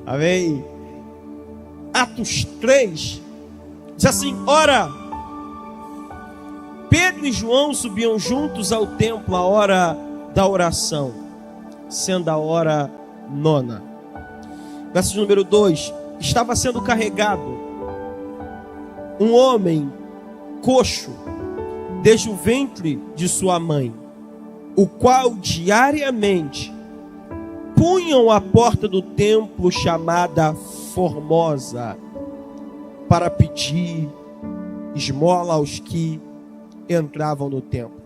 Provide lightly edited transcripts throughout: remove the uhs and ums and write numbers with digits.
Amém? Atos 3 diz assim: ora, Pedro e João subiam juntos ao templo à hora da oração, sendo a hora 9. Verso número 2: estava sendo carregado um homem coxo desde o ventre de sua mãe, o qual diariamente punham a porta do templo chamada Formosa, para pedir esmola aos que entravam no templo.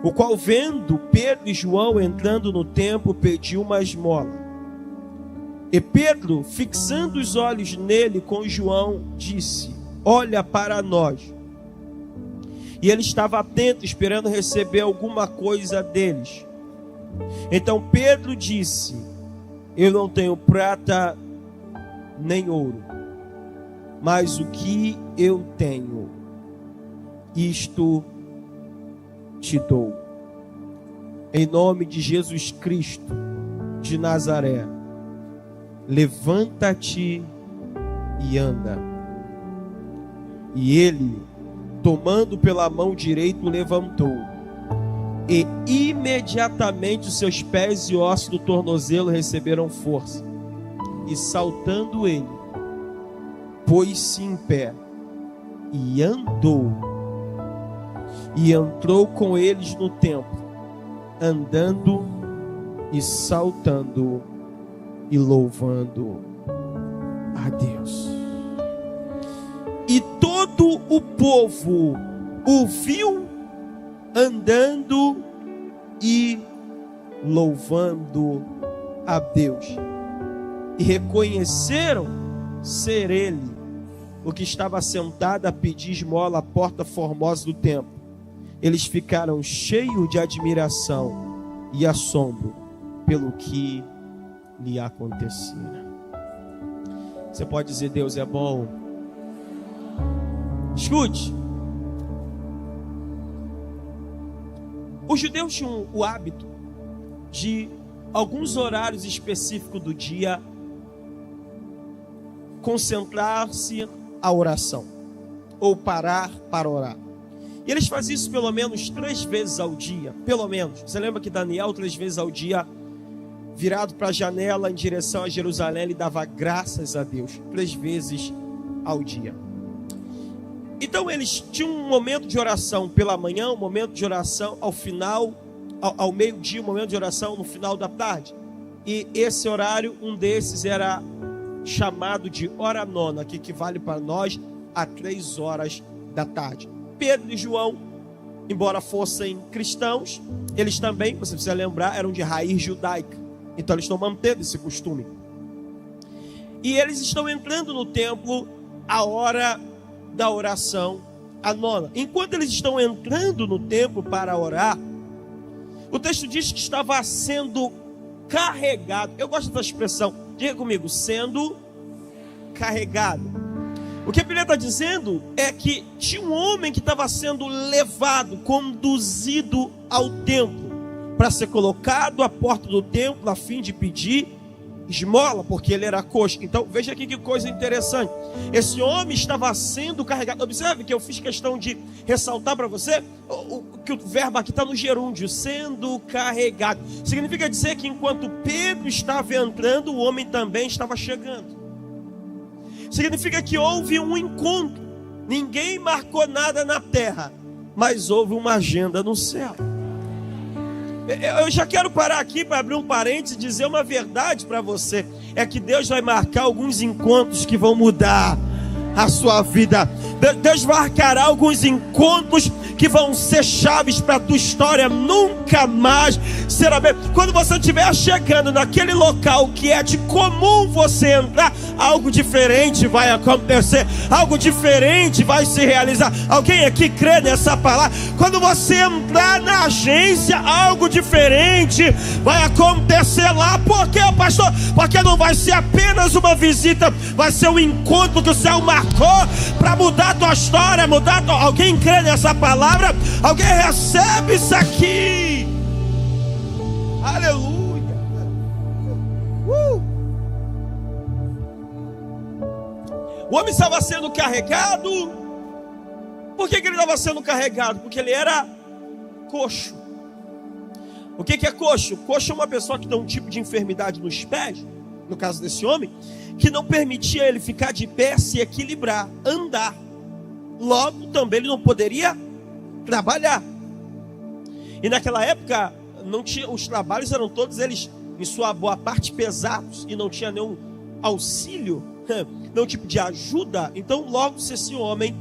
O qual, vendo Pedro e João entrando no templo, pediu uma esmola. E Pedro, fixando os olhos nele com João, disse: olha para nós. E ele estava atento, esperando receber alguma coisa deles. Então Pedro disse: eu não tenho prata nem ouro, mas o que eu tenho, isto te dou. Em nome de Jesus Cristo de Nazaré, levanta-te e anda. E ele, tomando pela mão direita, o levantou. E imediatamente os seus pés e ossos do tornozelo receberam força. E saltando ele, pôs-se em pé e andou. E entrou com eles no templo, andando e saltando e louvando a Deus. E todo o povo o viu andando e louvando a Deus. E reconheceram ser ele o que estava sentado a pedir esmola à porta formosa do templo. Eles ficaram cheios de admiração e assombro pelo que lhe acontecia. Você pode dizer: Deus é bom? Escute. Os judeus tinham o hábito de, alguns horários específicos do dia, concentrar-se à oração, ou parar para orar. E eles faziam isso pelo menos 3 vezes ao dia, pelo menos. Você lembra que Daniel 3 vezes ao dia, virado para a janela em direção a Jerusalém, ele dava graças a Deus 3 vezes ao dia. Então eles tinham um momento de oração pela manhã, um momento de oração ao final, ao meio-dia, um momento de oração no final da tarde. E esse horário, um desses era chamado de hora nona, que equivale para nós a 3 horas da tarde. Pedro e João, embora fossem cristãos, eles também, você precisa lembrar, eram de raiz judaica. Então eles estão mantendo esse costume. E eles estão entrando no templo a hora da oração, a 9. Enquanto eles estão entrando no templo para orar, o texto diz que estava sendo carregado. Eu gosto dessa expressão, diga comigo: sendo carregado. O que a Bíblia está dizendo é que tinha um homem que estava sendo levado, conduzido ao templo, para ser colocado à porta do templo a fim de pedir esmola, porque ele era coxo. Então veja aqui que coisa interessante. Esse homem estava sendo carregado. Observe que eu fiz questão de ressaltar para você que o verbo aqui está no gerúndio, sendo carregado. Significa dizer que enquanto Pedro estava entrando, o homem também estava chegando. Significa que houve um encontro. Ninguém marcou nada na terra, mas houve uma agenda no céu. Eu já quero parar aqui para abrir um parênteses e dizer uma verdade para você. É que Deus vai marcar alguns encontros que vão mudar a sua vida. Deus marcará alguns encontros que vão ser chaves para a tua história. Nunca mais será bem. Quando você estiver chegando naquele local que é de comum você entrar, algo diferente vai acontecer, algo diferente vai se realizar. Alguém aqui crê nessa palavra? Quando você entrar na agência, algo diferente vai acontecer lá. Por quê, pastor? Porque não vai ser apenas uma visita, vai ser um encontro que o céu marcou para mudar a tua história, mudar tua... Alguém crê nessa palavra? Alguém recebe isso aqui? Aleluia. O homem estava sendo carregado. Por que ele estava sendo carregado? Porque ele era coxo. O que é coxo? Coxo é uma pessoa que tem um tipo de enfermidade nos pés, no caso desse homem, que não permitia ele ficar de pé, se equilibrar, andar. Logo, também ele não poderia trabalhar. E naquela época, não tinha, os trabalhos eram todos eles, em sua boa parte, pesados, e não tinha nenhum auxílio, nenhum tipo de ajuda. Então, logo, se esse homem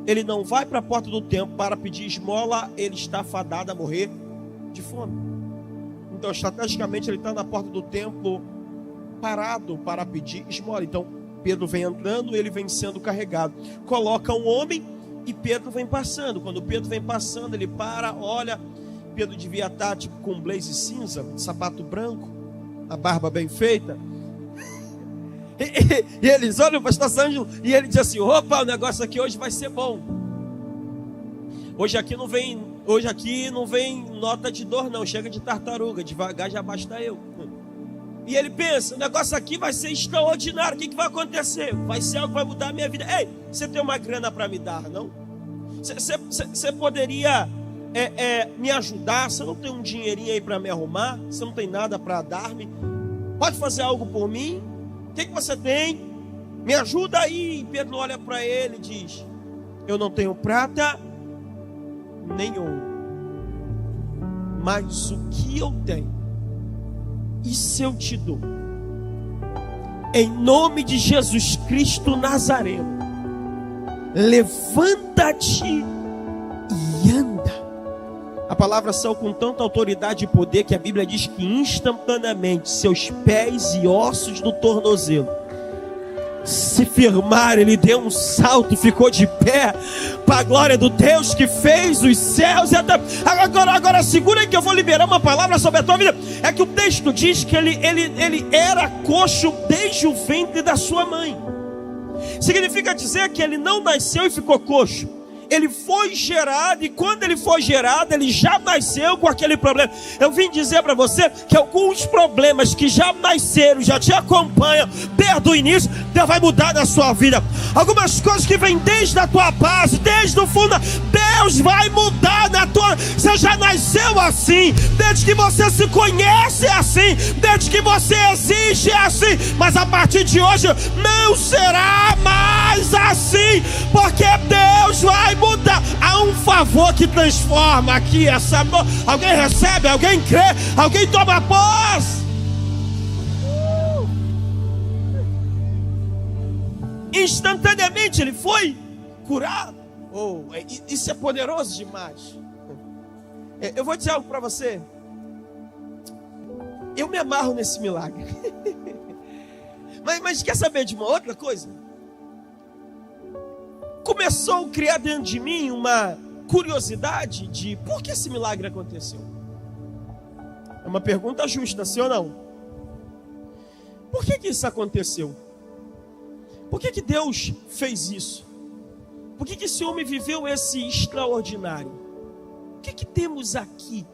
ele não vai para a porta do templo para pedir esmola, ele está fadado a morrer de fome. Então, estrategicamente, ele está na porta do templo parado para pedir esmola. Então, Pedro vem entrando, ele vem sendo carregado. Coloca um homem e Pedro vem passando. Quando Pedro vem passando, ele para, olha. Pedro devia estar tipo com um blaze cinza, sapato branco, a barba bem feita. E eles olham o pastor Sângelo e ele diz assim: opa, o negócio aqui hoje vai ser bom. Hoje aqui não vem nota de dor não, chega de tartaruga, devagar já basta eu. E ele pensa: o negócio aqui vai ser extraordinário, o que vai acontecer? Vai ser algo que vai mudar a minha vida. Ei, você tem uma grana para me dar, não? Você poderia me ajudar? Você não tem um dinheirinho aí para me arrumar? Você não tem nada para dar-me? Pode fazer algo por mim? O que você tem? Me ajuda aí. E Pedro olha para ele e diz: eu não tenho prata nem ouro, mas o que eu tenho, isso eu te dou. Em nome de Jesus Cristo Nazareno, levanta-te e anda. A palavra saiu com tanta autoridade e poder que a Bíblia diz que instantaneamente seus pés e ossos do tornozelo se firmaram. Ele deu um salto e ficou de pé para a glória do Deus que fez os céus e até... Agora segura aí que eu vou liberar uma palavra sobre a tua vida. É que o texto diz que ele era coxo desde o ventre da sua mãe. Significa dizer que ele não nasceu e ficou coxo. Ele foi gerado, e quando ele foi gerado, ele já nasceu com aquele problema. Eu vim dizer para você que alguns problemas que já nasceram, já te acompanham desde o início, Deus vai mudar na sua vida. Algumas coisas que vêm desde a tua base, desde o fundo, Deus vai mudar na tua... Você já nasceu assim, desde que você se conhece é assim, desde que você existe é assim, mas a partir de hoje não será mais assim, porque Deus vai mudar. Há um favor que transforma aqui essa noite. Alguém recebe? Alguém crê? Alguém toma posse? Instantaneamente ele foi curado. Isso é poderoso demais. Eu vou dizer algo para você. Eu me amarro nesse milagre. Mas quer saber de uma outra coisa? Começou a criar dentro de mim uma curiosidade de por que esse milagre aconteceu. É uma pergunta justa, sim ou não? Por que isso aconteceu? Por que Deus fez isso? Por que esse homem viveu esse extraordinário? O que temos aqui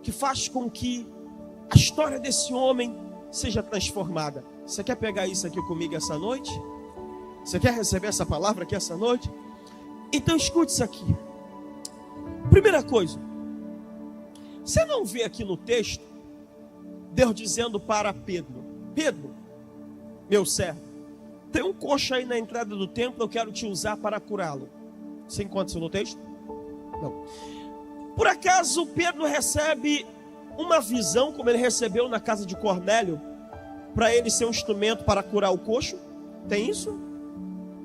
que faz com que a história desse homem seja transformada? Você quer pegar isso aqui comigo essa noite? Você quer receber essa palavra aqui essa noite? Então escute isso aqui. Primeira coisa, você não vê aqui no texto Deus dizendo para Pedro: Pedro, meu servo, tem um coxo aí na entrada do templo, eu quero te usar para curá-lo. Você encontra isso no texto? Não. Por acaso Pedro recebe uma visão como ele recebeu na casa de Cornélio, para ele ser um instrumento para curar o coxo? Tem isso?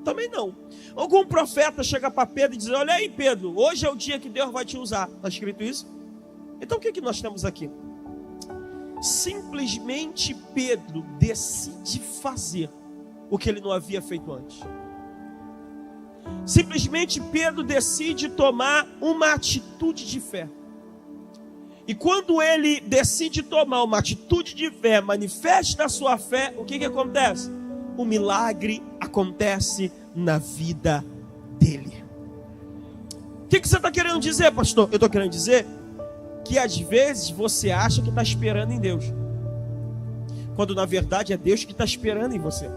Também não. Algum profeta chega para Pedro e diz: olha aí Pedro, hoje é o dia que Deus vai te usar. Está escrito isso? Então o que nós temos aqui? Simplesmente Pedro decide fazer o que ele não havia feito antes. Simplesmente Pedro decide tomar uma atitude de fé. E quando ele decide tomar uma atitude de fé, manifesta a sua fé, o que acontece? O milagre acontece na vida dele. O que você está querendo dizer, pastor? Eu estou querendo dizer que às vezes você acha que está esperando em Deus, quando na verdade é Deus que está esperando em você.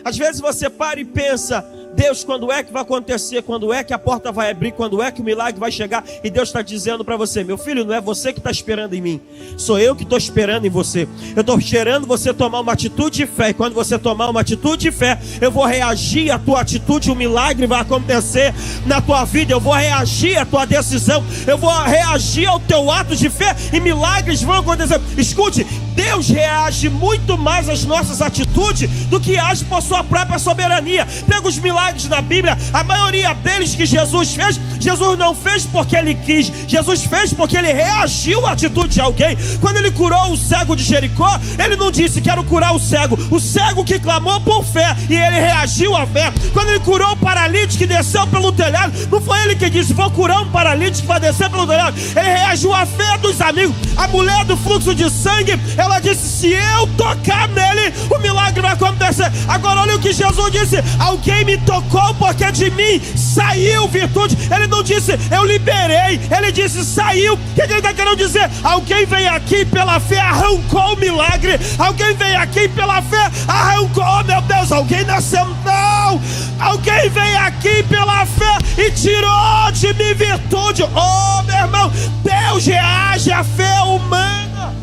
Às vezes você para e pensa: Deus, quando é que vai acontecer? Quando é que a porta vai abrir? Quando é que o milagre vai chegar? E Deus está dizendo para você: meu filho, não é você que está esperando em mim, sou eu que estou esperando em você. Eu estou esperando você tomar uma atitude de fé. E quando você tomar uma atitude de fé, eu vou reagir à tua atitude. Um milagre vai acontecer na tua vida. Eu vou reagir à tua decisão. Eu vou reagir ao teu ato de fé. E milagres vão acontecer. Escute, Deus reage muito mais às nossas atitudes do que age por sua própria soberania. Pega os milagres na Bíblia, a maioria deles que Jesus fez, Jesus não fez porque ele quis, Jesus fez porque ele reagiu à atitude de alguém. Quando ele curou o cego de Jericó, ele não disse: quero curar o cego que clamou por fé, e ele reagiu à fé. Quando ele curou o paralítico que desceu pelo telhado, não foi ele que disse: vou curar um paralítico que vai descer pelo telhado. Ele reagiu à fé dos amigos. A mulher do fluxo de sangue, ela disse: se eu tocar nele, o milagre vai acontecer. Agora olha o que Jesus disse: alguém me tocou porque de mim saiu virtude. Ele não disse: eu liberei, ele disse: saiu. O que ele está querendo dizer? Alguém veio aqui pela fé, arrancou o milagre. Alguém veio aqui pela fé, arrancou. Oh meu Deus, alguém nasceu. Não, alguém veio aqui pela fé e tirou de mim virtude. Oh meu irmão, Deus reage à fé humana.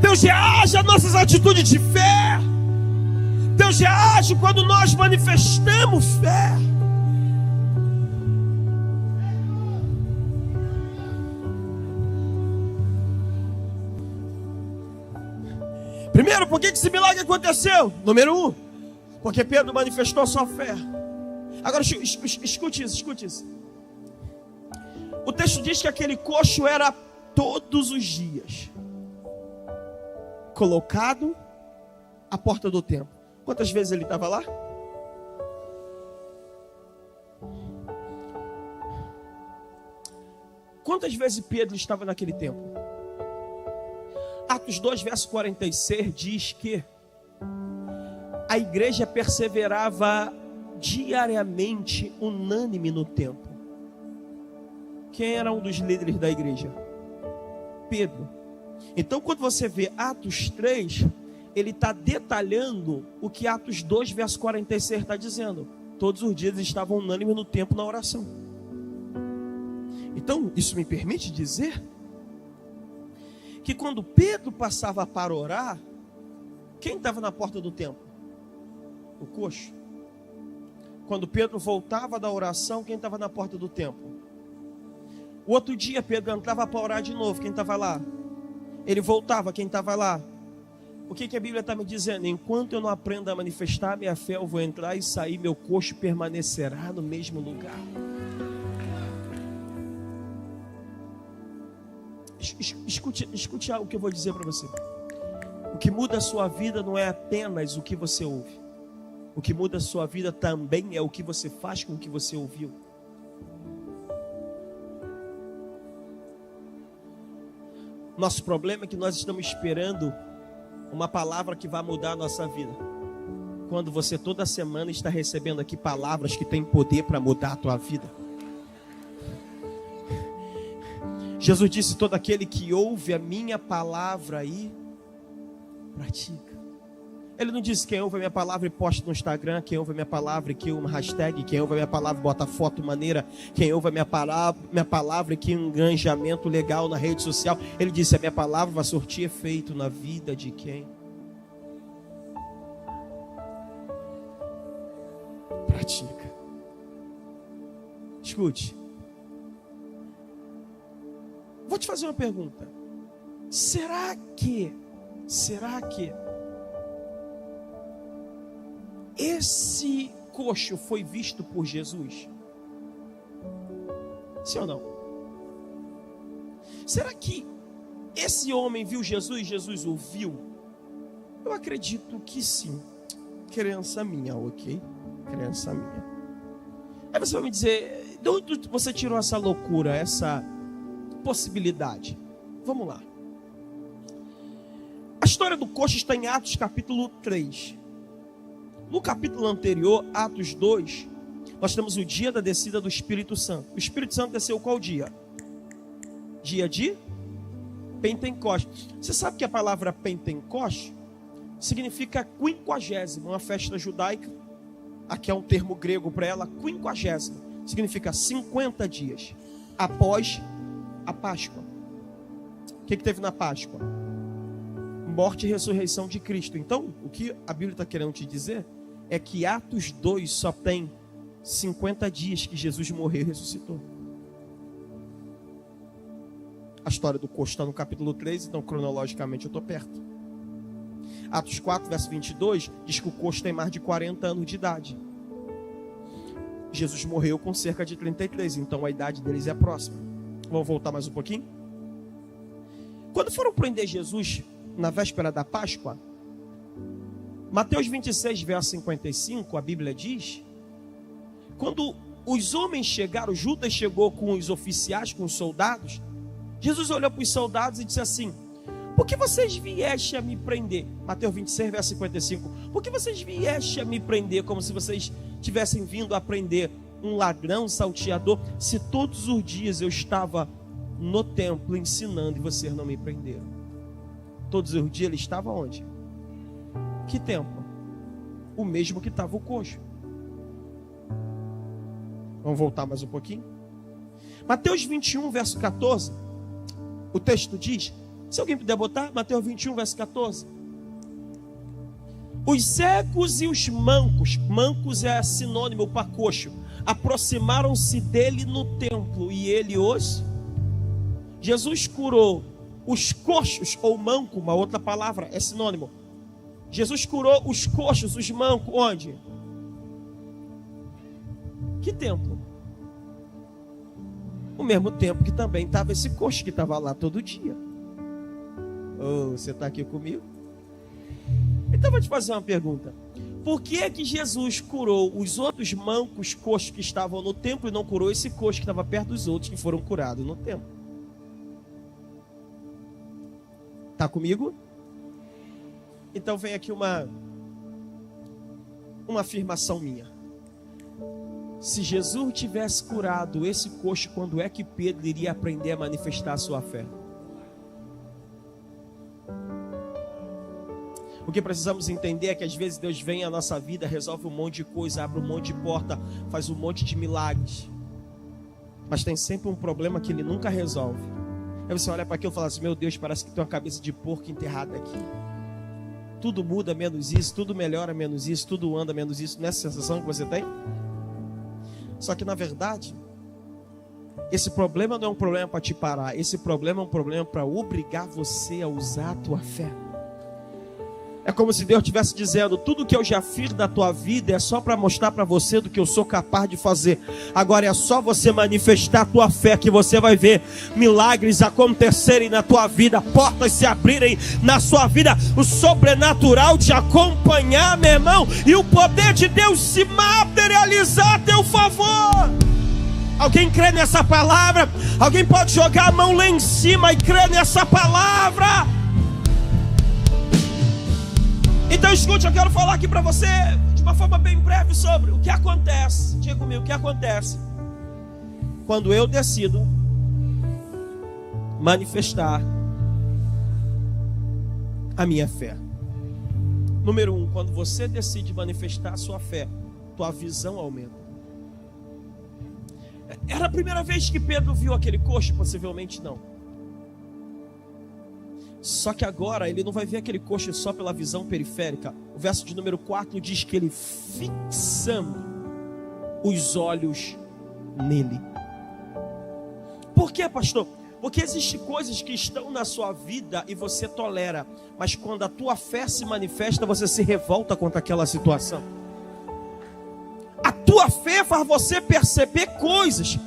Deus reage às nossas atitudes de fé. Deus reage quando nós manifestamos fé. Primeiro, por que esse milagre aconteceu? Número 1, porque Pedro manifestou sua fé. Agora escute isso. O texto diz que aquele coxo era todos os dias colocado à porta do templo. Quantas vezes ele estava lá? Quantas vezes Pedro estava naquele templo? Atos 2, verso 46 diz que a igreja perseverava diariamente, unânime no templo. Quem era um dos líderes da igreja? Pedro. Então, quando você vê Atos 3, ele está detalhando o que Atos 2, verso 46 está dizendo. Todos os dias eles estavam unânimes no templo na oração. Então, isso me permite dizer que quando Pedro passava para orar, quem estava na porta do templo? O coxo. Quando Pedro voltava da oração, quem estava na porta do templo? O outro dia Pedro entrava para orar de novo, quem estava lá? Ele voltava, quem estava lá? O que a Bíblia está me dizendo? Enquanto eu não aprendo a manifestar minha fé, eu vou entrar e sair, meu coxo permanecerá no mesmo lugar. Escute algo que eu vou dizer para você. O que muda a sua vida não é apenas o que você ouve. O que muda a sua vida também é o que você faz com o que você ouviu. Nosso problema é que nós estamos esperando uma palavra que vai mudar a nossa vida, quando você toda semana está recebendo aqui palavras que têm poder para mudar a tua vida. Jesus disse: todo aquele que ouve a minha palavra e pratica. Ele não disse: quem ouve a minha palavra e posta no Instagram, quem ouve a minha palavra e cria uma hashtag, quem ouve a minha palavra e bota foto maneira, quem ouve a minha palavra e cria um engajamento legal na rede social. Ele disse: a minha palavra vai surtir efeito na vida de quem pratica. Escute. Vou te fazer uma pergunta. Será que esse coxo foi visto por Jesus? Sim ou não? Será que esse homem viu Jesus e Jesus ouviu? Eu acredito que sim. Crença minha, ok? Crença minha. Aí você vai me dizer: de onde você tirou essa loucura, essa possibilidade? Vamos lá. A história do coxo está em Atos capítulo 3. No capítulo anterior, Atos 2, nós temos o dia da descida do Espírito Santo. O Espírito Santo desceu qual dia? Dia de Pentecoste. Você sabe que a palavra Pentecoste significa 50ª, uma festa judaica. Aqui é um termo grego para ela, 50ª. Significa 50 dias após a Páscoa. O que teve na Páscoa? Morte e ressurreição de Cristo. Então, o que a Bíblia está querendo te dizer é que Atos 2 só tem 50 dias que Jesus morreu e ressuscitou. A história do coxo está no capítulo 3, então cronologicamente eu estou perto. Atos 4, verso 22, diz que o coxo tem mais de 40 anos de idade. Jesus morreu com cerca de 33, então a idade deles é próxima. Vamos voltar mais um pouquinho? Quando foram prender Jesus na véspera da Páscoa, Mateus 26, verso 55, a Bíblia diz, quando os homens chegaram, Judas chegou com os oficiais, com os soldados, Jesus olhou para os soldados e disse assim: por que vocês viestem a me prender? Mateus 26, verso 55. Por que vocês viestem a me prender como se vocês tivessem vindo a prender um ladrão, salteador, se todos os dias eu estava no templo ensinando e vocês não me prenderam? Todos os dias ele estava onde? Que templo? O mesmo que estava o coxo. Vamos voltar mais um pouquinho? Mateus 21, verso 14. O texto diz, se alguém puder botar, Mateus 21, verso 14. Os cegos e os mancos, mancos é sinônimo para coxo, aproximaram-se dele no templo e ele os... Jesus curou os coxos ou manco, uma outra palavra, é sinônimo. Jesus curou os coxos, os mancos, onde? Que templo? O mesmo templo que também estava esse coxo que estava lá todo dia. Oh, você está aqui comigo? Então vou te fazer uma pergunta. Por que é que Jesus curou os outros mancos coxos que estavam no templo e não curou esse coxo que estava perto dos outros que foram curados no templo? Está comigo? Então vem aqui uma afirmação minha. Se Jesus tivesse curado esse coxo, quando é que Pedro iria aprender a manifestar a sua fé? O que precisamos entender é que às vezes Deus vem à nossa vida, resolve um monte de coisa, abre um monte de porta, faz um monte de milagres. Mas tem sempre um problema que Ele nunca resolve. Aí você olha para aquilo e fala assim: meu Deus, parece que tem uma cabeça de porco enterrada aqui. Tudo muda menos isso, tudo melhora menos isso, tudo anda menos isso. Nessa sensação que você tem? Só que na verdade, esse problema não é um problema para te parar. Esse problema é um problema para obrigar você a usar a tua fé. É como se Deus estivesse dizendo: tudo que eu já fiz da tua vida é só para mostrar para você do que eu sou capaz de fazer. Agora é só você manifestar a tua fé que você vai ver milagres acontecerem na tua vida, portas se abrirem na sua vida, o sobrenatural te acompanhar, meu irmão, e o poder de Deus se materializar a teu favor. Alguém crê nessa palavra? Alguém pode jogar a mão lá em cima e crer nessa palavra? Então escute, eu quero falar aqui para você de uma forma bem breve sobre o que acontece. Diga comigo, o que acontece quando eu decido manifestar a minha fé. Número 1, quando você decide manifestar a sua fé, tua visão aumenta. Era a primeira vez que Pedro viu aquele coxo? Possivelmente não. Só que agora ele não vai ver aquele coxo só pela visão periférica. O verso de número 4 diz que ele, fixando os olhos nele. Por quê, pastor? Porque existem coisas que estão na sua vida e você tolera, mas quando a tua fé se manifesta, você se revolta contra aquela situação. A tua fé faz você perceber coisas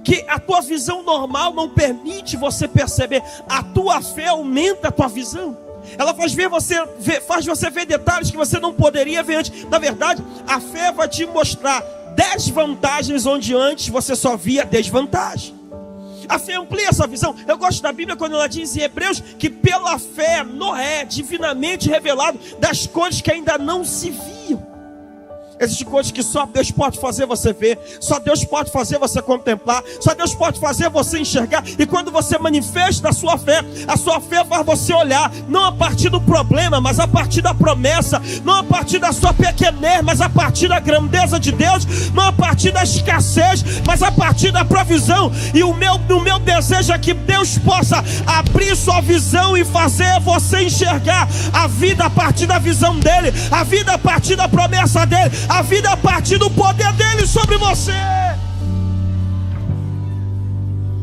que a tua visão normal não permite você perceber. A tua fé aumenta a tua visão. Ela faz você ver detalhes que você não poderia ver antes. Na verdade, a fé vai te mostrar desvantagens onde antes você só via desvantagem. A fé amplia essa visão. Eu gosto da Bíblia quando ela diz em Hebreus que pela fé Noé, divinamente revelado, das coisas que ainda não se viam. Existem coisas que só Deus pode fazer você ver, só Deus pode fazer você contemplar, só Deus pode fazer você enxergar. E quando você manifesta a sua fé faz você olhar, não a partir do problema, mas a partir da promessa, não a partir da sua pequenez, mas a partir da grandeza de Deus, não a partir da escassez, mas a partir da provisão. E o meu desejo é que Deus possa abrir sua visão e fazer você enxergar a vida a partir da visão dele, a vida a partir da promessa dele, a vida a partir do poder dele sobre você.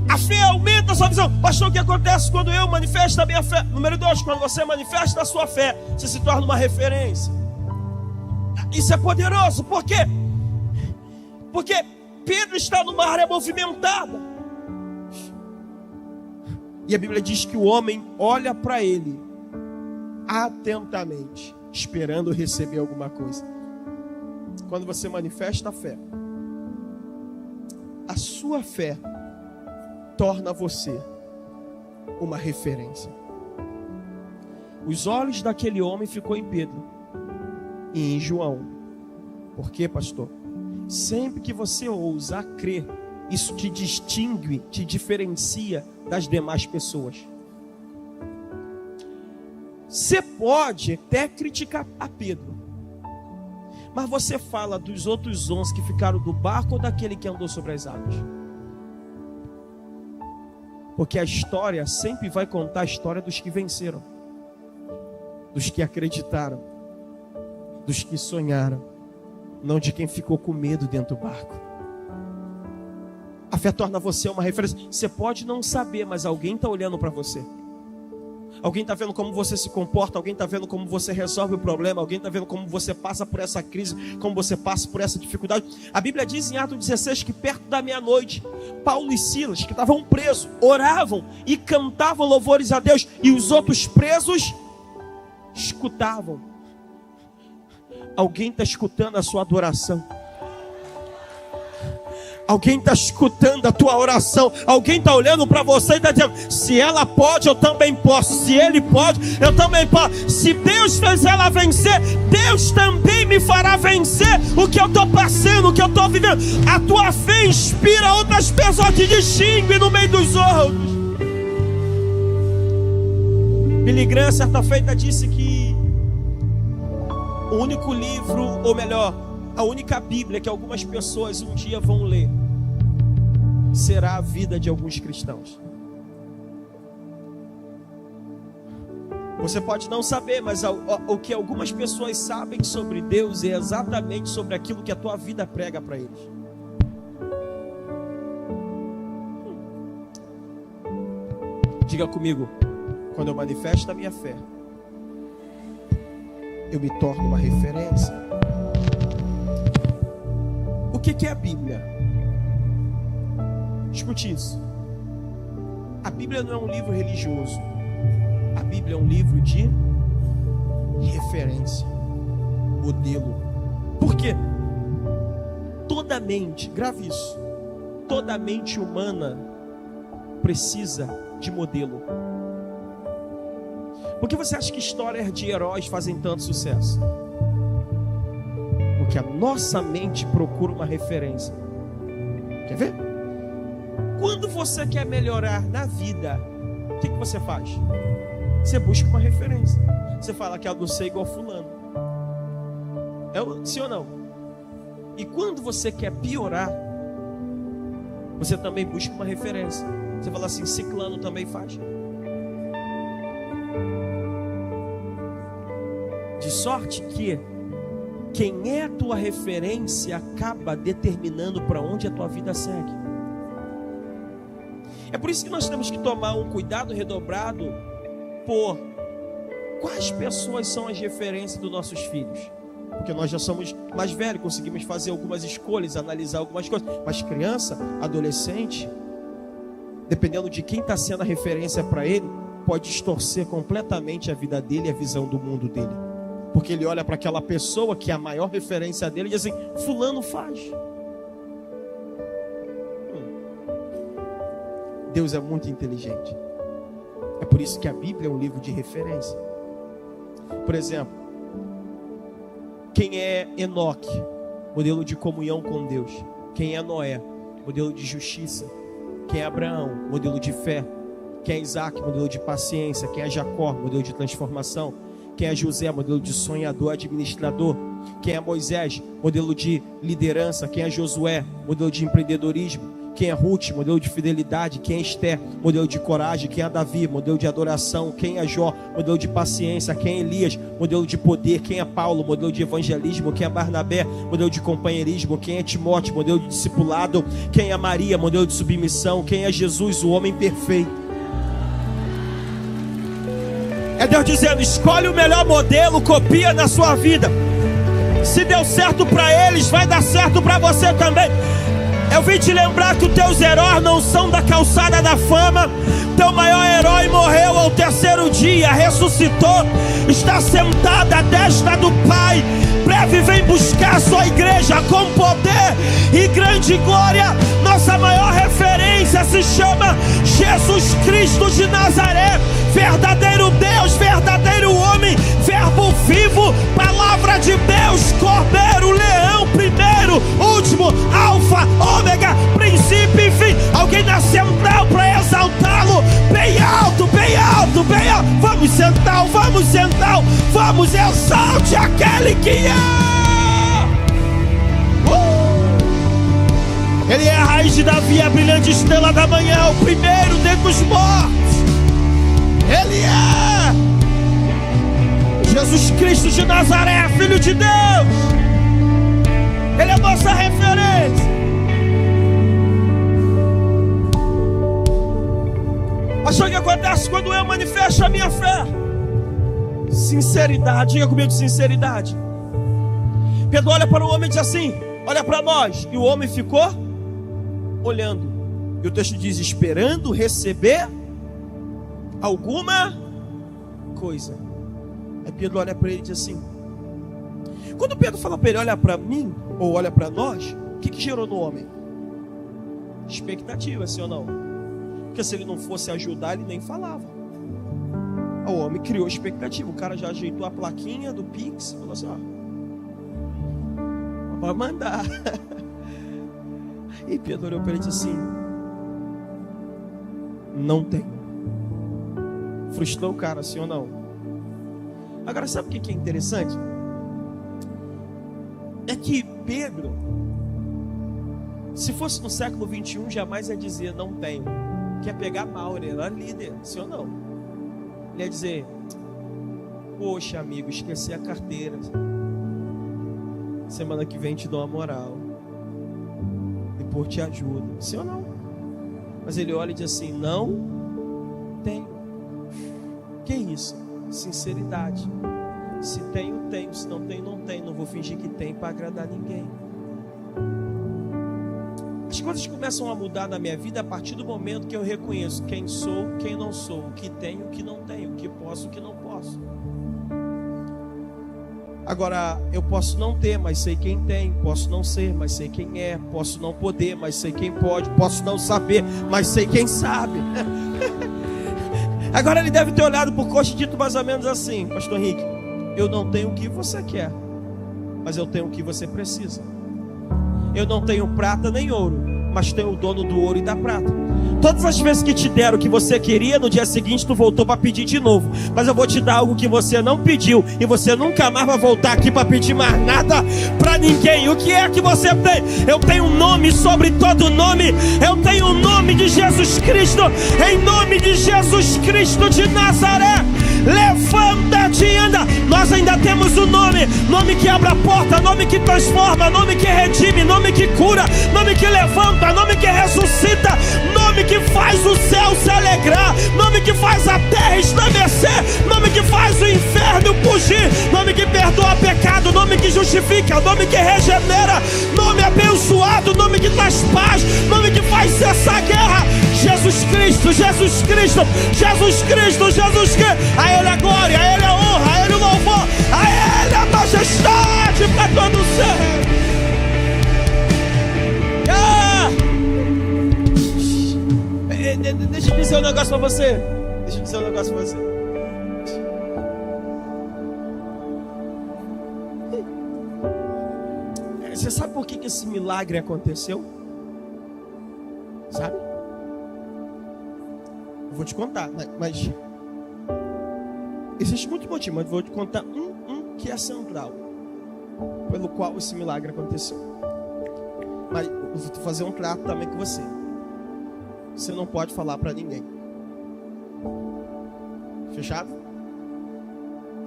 A fé aumenta a sua visão. Pastor, o que acontece quando eu manifesto a minha fé? Número 2, quando você manifesta a sua fé, você se torna uma referência. Isso é poderoso. Por quê? Porque Pedro está numa área movimentada. E a Bíblia diz que o homem olha para ele atentamente, esperando receber alguma coisa. Quando você manifesta a fé, a sua fé torna você uma referência. Os olhos daquele homem ficou em Pedro e em João. Por quê, pastor? Sempre que você ousa crer, isso te distingue, te diferencia das demais pessoas. Você pode até criticar a Pedro, mas você fala dos outros 11 que ficaram do barco ou daquele que andou sobre as águas? Porque a história sempre vai contar a história dos que venceram, dos que acreditaram, dos que sonharam, não de quem ficou com medo dentro do barco. A fé torna você uma referência. Você pode não saber, mas alguém está olhando para você. Alguém está vendo como você se comporta, alguém está vendo como você resolve o problema, alguém está vendo como você passa por essa crise, como você passa por essa dificuldade. A Bíblia diz em Atos 16 que perto da meia-noite, Paulo e Silas, que estavam presos, oravam e cantavam louvores a Deus, e os outros presos escutavam. Alguém está escutando a sua adoração. Alguém está escutando a tua oração. Alguém está olhando para você e está dizendo: se ela pode, eu também posso. Se ele pode, eu também posso. Se Deus fez ela vencer, Deus também me fará vencer o que eu estou passando, o que eu estou vivendo. A tua fé inspira outras pessoas, te distingue no meio dos outros. Billy Graham, certa feita, disse que o único livro, ou melhor, a única Bíblia que algumas pessoas um dia vão ler será a vida de alguns cristãos. Você pode não saber, mas o que algumas pessoas sabem sobre Deus é exatamente sobre aquilo que a tua vida prega para eles. Diga comigo: quando eu manifesto a minha fé, eu me torno uma referência. O que é a Bíblia? Escute isso. A Bíblia não é um livro religioso. A Bíblia é um livro de referência, modelo. Por quê? Toda mente, grave isso, toda mente humana precisa de modelo. Por que você acha que histórias de heróis fazem tanto sucesso? Porque a nossa mente procura uma referência. Quer ver? Quando você quer melhorar na vida, o que você faz? Você busca uma referência. Você fala que eu não sei igual fulano. Sim ou não? E quando você quer piorar, você também busca uma referência. Você fala assim: ciclano também faz. De sorte que quem é a tua referência acaba determinando para onde a tua vida segue. É por isso que nós temos que tomar um cuidado redobrado por quais pessoas são as referências dos nossos filhos. Porque nós já somos mais velhos, conseguimos fazer algumas escolhas, analisar algumas coisas. Mas criança, adolescente, dependendo de quem está sendo a referência para ele, pode distorcer completamente a vida dele e a visão do mundo dele. Porque ele olha para aquela pessoa que é a maior referência dele e diz assim: fulano faz. Deus é muito inteligente. É por isso que a Bíblia é um livro de referência. Por exemplo, quem é Enoque? modelo de comunhão com Deus. Quem é Noé? Modelo de justiça. Quem é Abraão? Modelo de fé. Quem é Isaac? Modelo de paciência. Quem é Jacó? Modelo de transformação. Quem é José? Modelo de sonhador, administrador. Quem é Moisés? Modelo de liderança. Quem é Josué? Modelo de empreendedorismo. Quem é Ruth? Modelo de fidelidade. Quem é Esther? Modelo de coragem. Quem é Davi? Modelo de adoração. Quem é Jó? Modelo de paciência. Quem é Elias? Modelo de poder. Quem é Paulo? Modelo de evangelismo. Quem é Barnabé? Modelo de companheirismo. Quem é Timóteo? Modelo de discipulado. Quem é Maria? Modelo de submissão. Quem é Jesus? O homem perfeito. É Deus dizendo: escolhe o melhor modelo, copia na sua vida. Se deu certo para eles, vai dar certo para você também. Eu vim te lembrar que os teus heróis não são da calçada da fama. Teu maior herói morreu ao terceiro dia, ressuscitou, está sentado à destra do Pai. Breve vem buscar sua igreja com poder e grande glória. Nossa maior referência se chama Jesus Cristo de Nazaré. Verdadeiro Deus, verdadeiro homem, verbo vivo, palavra de Deus, cordeiro, leão, primeiro, último, alfa, ômega, princípio e fim. Alguém nasceu para exaltá-lo. Bem alto, bem alto, bem alto. Vamos sentar, vamos sentar, vamos, exalte aquele que é. Ele é a raiz de Davi, a brilhante estrela da manhã, o primeiro dentre os mortos. Ele é Jesus Cristo de Nazaré, Filho de Deus. Ele é a nossa referência. Mas o que acontece quando eu manifesto a minha fé? Sinceridade. Diga comigo, sinceridade. Pedro olha para o homem e diz assim: olha para nós. E o homem ficou olhando. E o texto diz: esperando receber alguma coisa. Aí Pedro olha para ele e diz assim. Quando Pedro fala para ele: olha para mim, ou olha para nós, o que gerou no homem? Expectativa, sim ou não? Porque se ele não fosse ajudar, ele nem falava. O homem criou expectativa. O cara já ajeitou a plaquinha do Pix e falou assim: ó, pode mandar. E Pedro olhou para ele e disse assim: não tem. Frustrou o cara, sim ou não? Agora, sabe o que é interessante? É que Pedro, se fosse no século 21, jamais ia dizer não tenho. Quer pegar mal, ele era líder, sim ou não? Ele ia dizer: poxa amigo, esqueci a carteira, semana que vem te dou uma moral, depois te ajudo, sim ou não? Mas ele olha e diz assim: não tenho. Que isso? Sinceridade. Se tenho, tenho. Se não tenho, não tenho. Não vou fingir que tem para agradar ninguém. As coisas começam a mudar na minha vida a partir do momento que eu reconheço quem sou, quem não sou, o que tenho, o que não tenho, o que posso, o que não posso. Agora, eu posso não ter, mas sei quem tem. Posso não ser, mas sei quem é. Posso não poder, mas sei quem pode. Posso não saber, mas sei quem sabe. Agora ele deve ter olhado por coxa e dito mais ou menos assim: pastor Henrique, eu não tenho o que você quer, mas eu tenho o que você precisa. Eu não tenho prata nem ouro, mas tenho o dono do ouro e da prata. Todas as vezes que te deram o que você queria, no dia seguinte tu voltou para pedir de novo. Mas eu vou te dar algo que você não pediu, e você nunca mais vai voltar aqui para pedir mais nada para ninguém. O que é que você tem? Eu tenho um nome sobre todo nome. Eu tenho o nome de Jesus Cristo. Em nome de Jesus Cristo de Nazaré, levanta-te e anda. Nós ainda temos o nome. Nome que abre a porta, nome que transforma, nome que redime, nome que cura, nome que levanta, nome que ressuscita, nome que faz o céu se alegrar, nome que faz a terra estremecer, nome que faz o inferno fugir, nome que perdoa pecado, nome que justifica, nome que regenera, nome abençoado, nome que traz paz, nome que faz cessar a guerra. Jesus Cristo, Jesus Cristo, Jesus Cristo, Jesus Cristo. A Ele a glória, a Ele a honra, a Ele o louvor, a Ele a majestade para todo o ser. Deixa eu dizer um negócio para você. Deixa eu dizer um negócio para você. Você sabe por que esse milagre aconteceu? Sabe? Eu vou te contar, mas existe muito motivo, mas eu vou te contar um que é central, pelo qual esse milagre aconteceu. Mas eu vou fazer um trato também com você. Você não pode falar para ninguém. Fechado?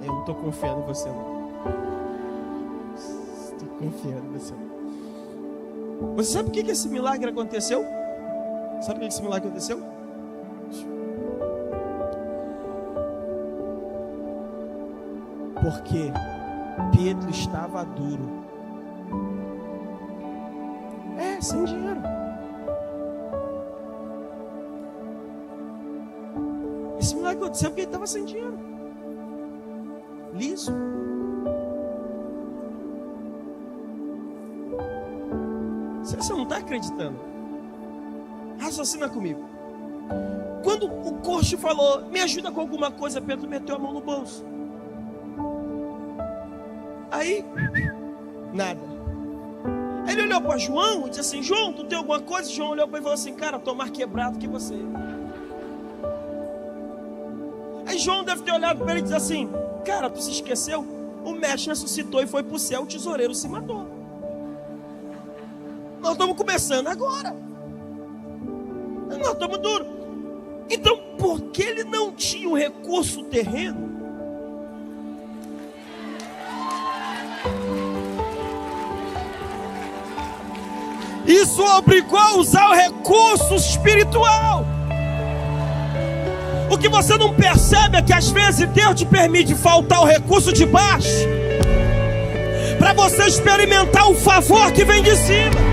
Eu não estou confiando em você, não. Estou confiando em você. Você sabe por que esse milagre aconteceu? Sabe por que esse milagre aconteceu? Porque Pedro estava duro. Sem dinheiro. Esse milagre aconteceu porque ele estava sem dinheiro. Liso. Você não está acreditando? Raciocina comigo. Quando o coxo falou, me ajuda com alguma coisa, Pedro meteu a mão no bolso. Aí, nada. Aí ele olhou para João e disse assim: João, tu tem alguma coisa? João olhou para ele e falou assim: cara, estou mais quebrado que você. Aí João deve ter olhado para ele e disse assim: cara, tu se esqueceu? O mestre ressuscitou e foi para o céu, o tesoureiro se matou. Nós estamos começando agora. Nós estamos duros. Então, porque ele não tinha um recurso terreno, isso obrigou a usar o recurso espiritual. O que você não percebe é que às vezes Deus te permite faltar o recurso de baixo, para você experimentar o favor que vem de cima.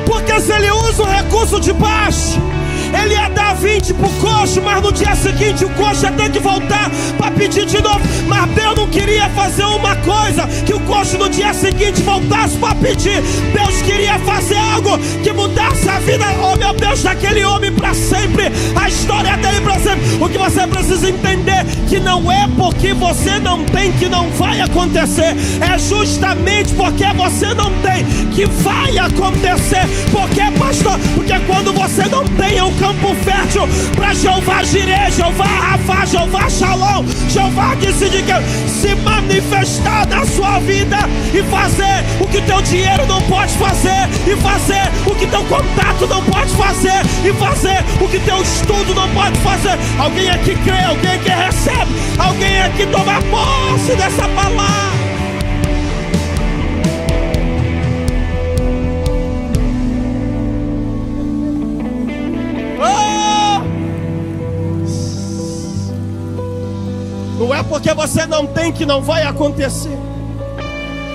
Porque se ele usa o recurso de baixo, ele ia dar 20 pro coxo, mas no dia seguinte o coxo ia ter que voltar para pedir de novo. Mas Deus não queria fazer uma coisa que o coxo no dia seguinte voltasse para pedir. Deus queria fazer algo que mudasse a vida, oh meu Deus, daquele homem para sempre, a história dele para sempre. O que você precisa entender, que não é porque você não tem que não vai acontecer, é justamente porque você não tem que vai acontecer. Porque, pastor, porque quando você não tem um campo fértil para Jeová Jireh, Jeová Rafa, Jeová Shalom, Jeová decide que se manifestar na sua vida e fazer o que teu dinheiro não pode fazer, e fazer o que teu contato não pode fazer, e fazer o que teu estudo não pode fazer. Alguém aqui crê, alguém aqui recebe, alguém aqui toma posse dessa palavra. Não é porque você não tem que não vai acontecer.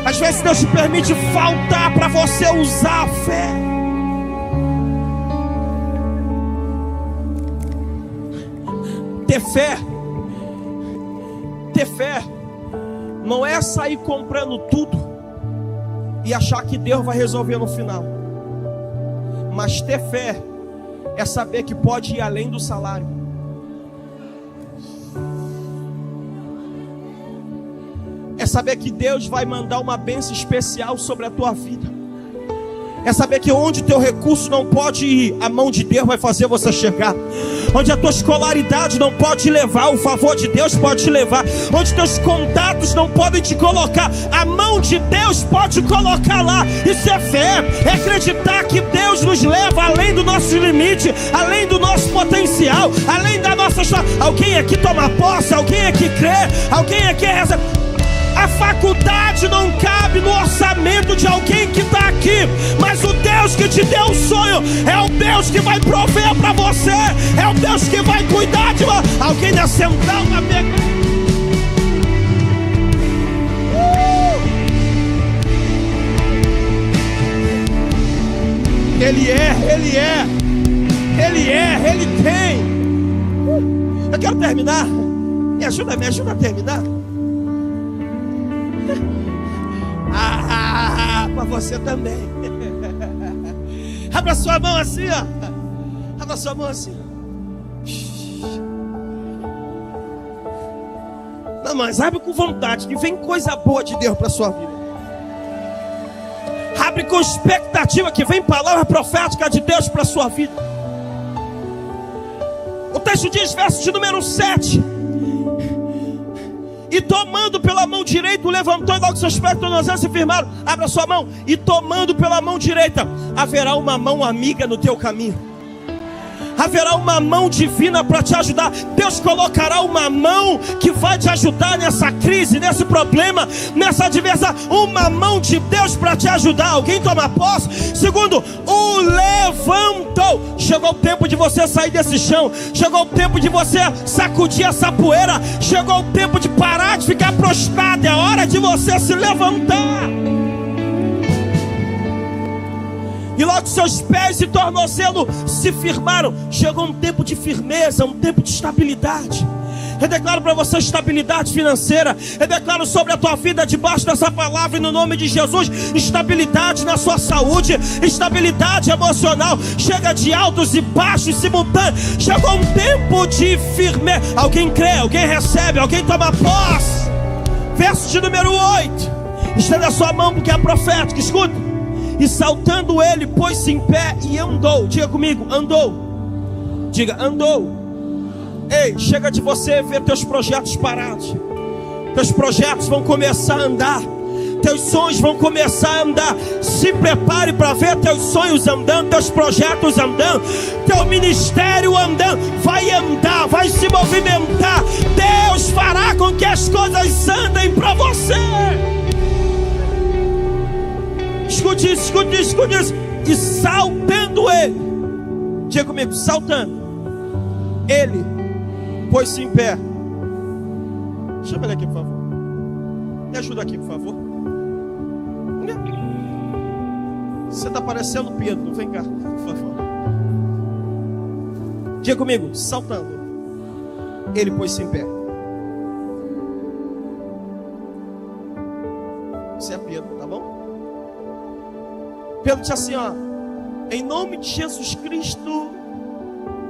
Às vezes Deus te permite faltar para você usar a fé. Ter fé não é sair comprando tudo e achar que Deus vai resolver no final. Mas ter fé é saber que pode ir além do salário. É saber que Deus vai mandar uma bênção especial sobre a tua vida. É saber que onde teu recurso não pode ir, a mão de Deus vai fazer você chegar. Onde a tua escolaridade não pode te levar, o favor de Deus pode te levar. Onde teus contatos não podem te colocar, a mão de Deus pode colocar lá. Isso é fé, é acreditar que Deus nos leva além do nosso limite, além do nosso potencial, além da nossa história. Alguém aqui toma posse, alguém aqui crê, alguém aqui recebe. A faculdade não cabe no orçamento de alguém que está aqui, mas o Deus que te deu o sonho é o Deus que vai prover para você, é o Deus que vai cuidar de você. Alguém na central na pega. Ele tem. Eu quero terminar. Me ajuda a terminar. Para você também. Abra sua mão assim, ó. Abra sua mão assim. Não, mas abre com vontade, que vem coisa boa de Deus para sua vida. Abre com expectativa que vem palavra profética de Deus para a sua vida. O texto diz, verso de número 7. E tomando pela mão direita, levantou e logo seus pés tornozelos se firmaram. Abra sua mão. E tomando pela mão direita, haverá uma mão amiga no teu caminho. Haverá uma mão divina para te ajudar. Deus colocará uma mão que vai te ajudar nessa crise, nesse problema, nessa adversidade. Uma mão de Deus para te ajudar. Alguém toma posse? Segundo, o levantou. Chegou o tempo de você sair desse chão. Chegou o tempo de você sacudir essa poeira. Chegou o tempo de parar de ficar prostrado. É hora de você se levantar. E logo seus pés e tornozelo se firmaram. Chegou um tempo de firmeza, um tempo de estabilidade. Eu declaro para você estabilidade financeira. Eu declaro sobre a tua vida, debaixo dessa palavra, no nome de Jesus, estabilidade na sua saúde, estabilidade emocional. Chega de altos e baixos simultâneos. Chegou um tempo de firmeza. Alguém crê, alguém recebe, alguém toma posse. Verso de número 8. Estenda a sua mão porque é profético, escuta. E saltando ele, pôs-se em pé e andou. Diga comigo, andou. Diga, andou. Ei, chega de você ver teus projetos parados. Teus projetos vão começar a andar. Teus sonhos vão começar a andar. Se prepare para ver teus sonhos andando, teus projetos andando, teu ministério andando. Vai andar, vai se movimentar. Deus fará com que as coisas andem para você. Escute isso, escute isso, escute isso. E saltando ele, diga comigo, saltando ele, pôs-se em pé. Chama ele aqui, por favor. Me ajuda aqui, por favor. Você está parecendo Pedro. Vem cá, por favor. Diga comigo, saltando ele, pôs-se em pé. Você é Pedro, tá bom? Pedro disse assim, ó: em nome de Jesus Cristo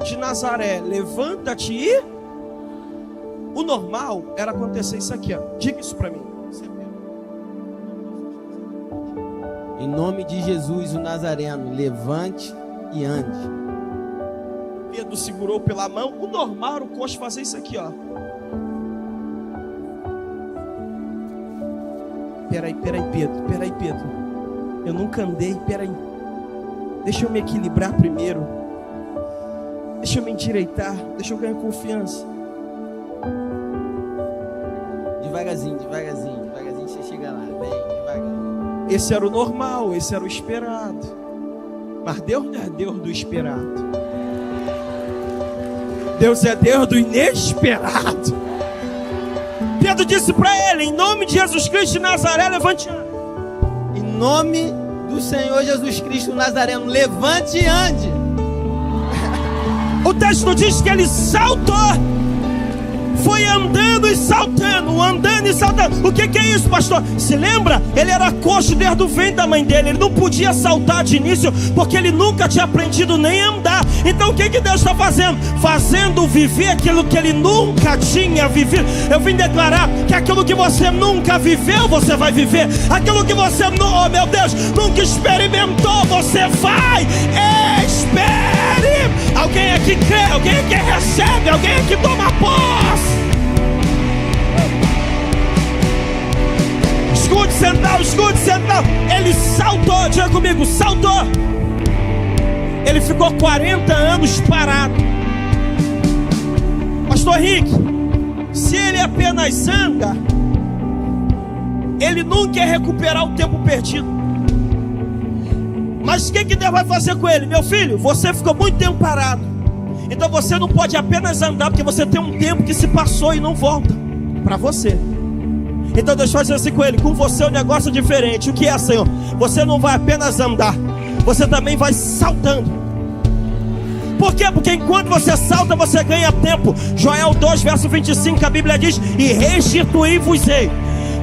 de Nazaré, levanta-te e... O normal era acontecer isso aqui, ó. Diga isso para mim. Em nome de Jesus, o Nazareno, levante e ande. Pedro segurou pela mão. O normal era o coxo fazer isso aqui, ó. Peraí, Pedro. Eu nunca andei, peraí. Deixa eu me equilibrar primeiro. Deixa eu me endireitar. Deixa eu ganhar confiança. Devagarzinho você chega lá, bem devagar. Esse era o normal, esse era o esperado. Mas Deus não é Deus do esperado. Deus é Deus do inesperado. Pedro disse para ele: em nome de Jesus Cristo de Nazaré, levante e ande. Em nome do Senhor Jesus Cristo Nazareno, levante e ande. O texto diz que ele saltou. Foi andando e saltando. O que é isso, pastor? Se lembra? Ele era coxo desde o ventre da mãe dele. Ele não podia saltar de início, porque ele nunca tinha aprendido nem a andar. Então o que Deus está fazendo? Fazendo viver aquilo que ele nunca tinha vivido. Eu vim declarar que aquilo que você nunca viveu, você vai viver. Aquilo que você, oh meu Deus, nunca experimentou, você vai experimentar. Alguém aqui crê, alguém aqui recebe, alguém aqui toma posse. Escute sentado. Ele saltou, diga comigo, saltou. Ele ficou 40 anos parado. Pastor Rick, se ele apenas anda, ele nunca quer recuperar o tempo perdido. Mas o que Deus vai fazer com ele? Meu filho, você ficou muito tempo parado. Então você não pode apenas andar, porque você tem um tempo que se passou e não volta para você. Então Deus vai dizer assim com ele: com você o negócio é diferente. O que é, Senhor? Você não vai apenas andar, você também vai saltando. Por quê? Porque enquanto você salta, você ganha tempo. Joel 2, verso 25, a Bíblia diz: e restituí-vos-ei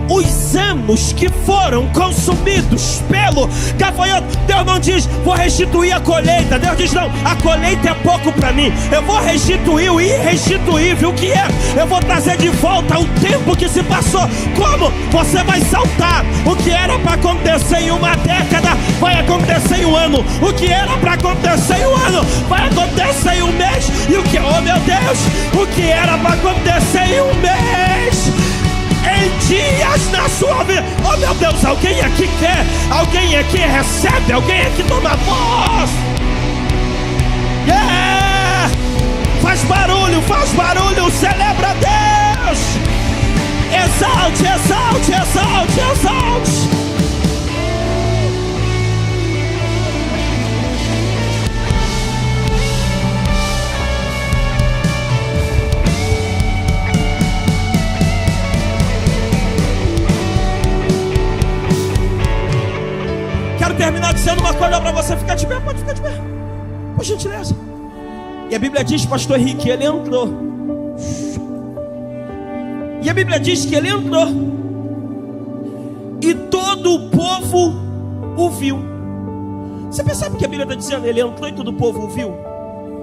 os anos que foram consumidos pelo gafanhoto. Deus não diz, vou restituir a colheita. Deus diz, não, a colheita é pouco para mim. Eu vou restituir o irrestituível, o que é? Eu vou trazer de volta o tempo que se passou. Como? Você vai saltar. O que era para acontecer em uma década vai acontecer em um ano. O que era para acontecer em um ano vai acontecer em um mês. E o que, oh meu Deus, o que era para acontecer em um mês, em dias na sua vida. Oh meu Deus, alguém aqui quer, alguém aqui recebe, alguém aqui toma voz. Yeah! Faz barulho, celebra a Deus. Exalte, exalte, exalte, exalte. Terminar dizendo uma coisa para você. Ficar de pé, pode ficar de pé, por gentileza. E a Bíblia diz, pastor Henrique, ele entrou. E a Bíblia diz que ele entrou e todo o povo o viu. Você percebe o que a Bíblia está dizendo? Ele entrou e todo o povo o viu.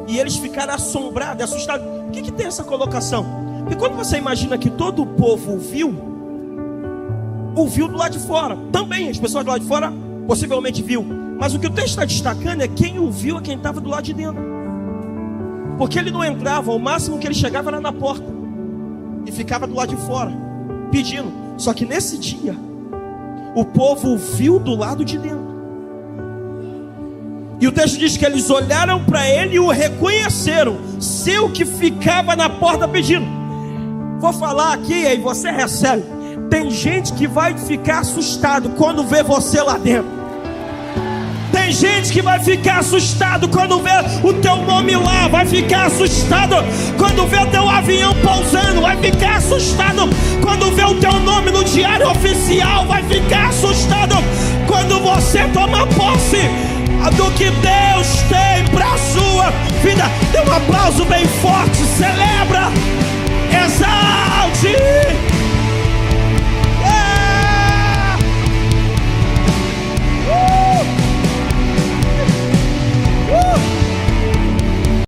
E eles ficaram assombrados, assustados. Por que tem essa colocação? Porque quando você imagina que todo o povo o viu do lado de fora. Também as pessoas do lado de fora possivelmente viu, mas o que o texto está destacando é quem o viu, é quem estava do lado de dentro. Porque ele não entrava, o máximo que ele chegava era na porta e ficava do lado de fora pedindo. Só que nesse dia o povo o viu do lado de dentro. E o texto diz que eles olharam para ele e o reconheceram, seu que ficava na porta pedindo. Vou falar aqui e aí você recebe. Tem gente que vai ficar assustado quando vê você lá dentro. Tem gente que vai ficar assustado quando vê o teu nome lá. Vai ficar assustado quando vê o teu avião pousando. Vai ficar assustado quando vê o teu nome no diário oficial. Vai ficar assustado quando você toma posse do que Deus tem para a sua vida. Dê um aplauso bem forte, celebra.